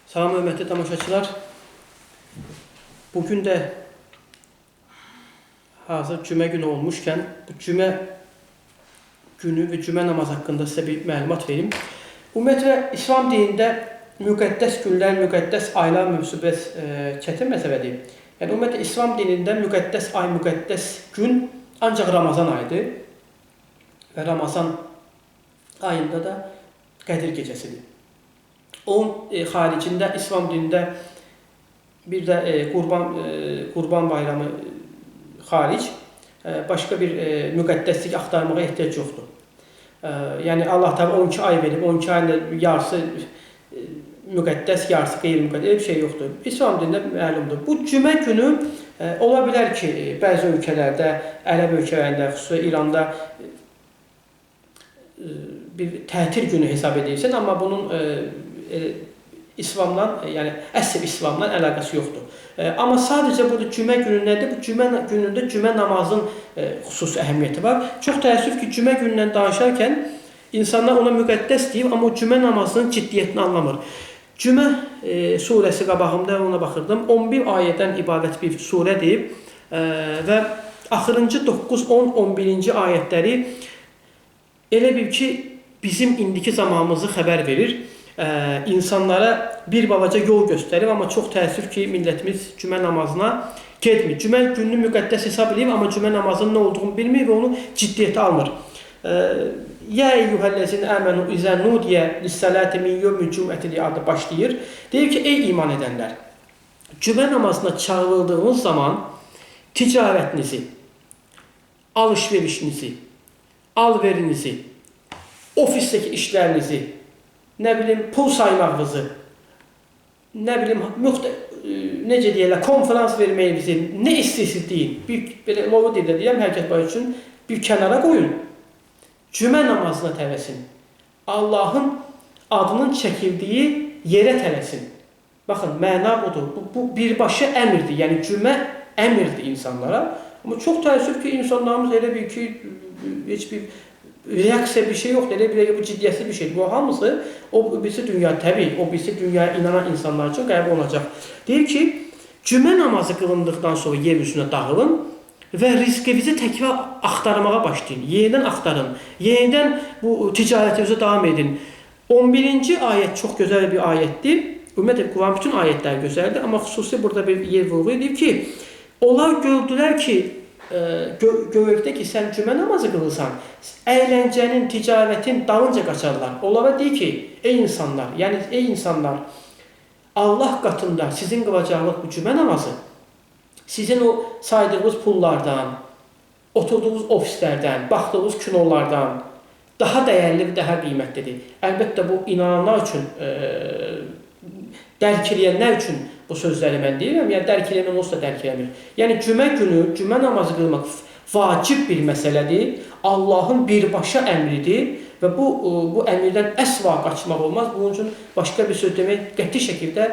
Salam hörmətli tamaşaçılar. Bugün də hazır cümə günü olmuşkən bu cümə günü və cümə namazı haqqında sizə bir məlumat verim. Ümumiyyətlə İslam dinində müqəddəs günlər, müqəddəs aylar mövzusu çətin məsələdir. Yəni ümumiyyətlə İslam dinində müqəddəs ay, müqəddəs gün ancaq Ramazan ayıdır. Və Ramazan ayında da Qədir gecəsidir. Onun xaricində İslam dinində bir də Qurban bayramı xaric başqa bir müqəddəslik axtarmağa ehtiyac yoxdur. Yəni Allah təala 12 ay verib, 12 ayın yarısı müqəddəs, yarısı qeyri-müqəddəs, bir şey yoxdur. İslam dinində məlumdur. Bu cümə günü ola bilər ki, bəzi ölkələrdə, ərəb ölkələrində, xüsusilə İranda bir tətil günü hesab edilsin, amma bunun İslamla, yəni əsl İslamla əlaqəsi yoxdur. Amma sadəcə burada cümə günü nədir? Bu cümə günündə cümə namazın xüsusi əhəmiyyəti var. Çox təəssüf ki, cümə günündən danışarkən insanlar ona müqəddəs deyib, amma o cümə namazının ciddiyyətini anlamır. Cümə surəsi qabağımda ona baxırdım. 11 ayədən ibarət bir surədir və axırıncı 9, 10, 11-ci ayətləri elə bil ki, bizim indiki zamanımızı xəbər verir. İnsanlara bir balaca yol göstərir, amma çox təəssüf ki, millətimiz cümə namazına getmir. Cümə gününü müqəddəs hesab edib, amma cümə namazının nə olduğunu bilmir və onu ciddiyyətə almır. Ya eyyuhəl-ləzin əmənu izə nudiyə lis-səlati min yevmil cüm'əti deyə adı başlayır. Deyir ki, ey iman edənlər, cümə namazına çağırıldığınız zaman ticarətinizi, alış-verişinizi, al-verinizi, ofisdəki işlərinizi, nə bilim, pul saymağınızı, nə bilim, necə deyirlər, konferans verməyinizi, nə istəyirsiniz deyin. Belə loğu dildə deyəm, hər kəs üçün bir kənara qoyun. Cümə namazına tələsin. Allahın adının çəkildiyi yerə tələsin. Baxın, məna budur. Bu birbaşa əmirdir. Yəni, cümə əmirdir insanlara. Amma çox təəssüf ki, insanlarımız elə bir ki, heç bir reaksiya bir şey yoxdur, elə bir bu ciddiyyətli bir şeydir. Bu hamısı o birisi dünya təbii, o birisi dünyaya inanan insanlar üçün qəbul olacaq. Deyir ki, cümə namazı qılındıqdan sonra yer üzünə dağılın və rizqinizi təkrar axtarmağa başlayın. Yenidən axtarın, yenidən bu ticarətinizə davam edin. 11-ci ayət çox gözəl bir ayətdir. Ümumiyyətlə, Quran bütün ayətlər gözəldir, amma xüsusi burada bir yer vurğu edir ki, onlar gördülər ki, görəkdə ki, sən cümə namazı qılırsan, əyləncənin, ticarətin dalınca qaçarlar. Onlara deyir ki, ey insanlar, yəni ey insanlar, Allah qatında sizin qılacağınız bu cümə namazı, sizin o saydığınız pullardan, oturduğunuz ofislərdən, baxdığınız kinolardan daha dəyərli və daha qiymətlidir. Əlbəttə, bu inananlar üçün, dərk eləyənlər üçün bu sözləri mən deyirəm, yəni dərk eləyən olsa dərk eləmir. Yəni cümə günü, cümə namazı qılmaq vacib bir məsələdir, Allahın birbaşa əmridir və bu əmirdən əsla qaçmaq olmaz. Bunun üçün başqa bir söz demək qəti şəkildə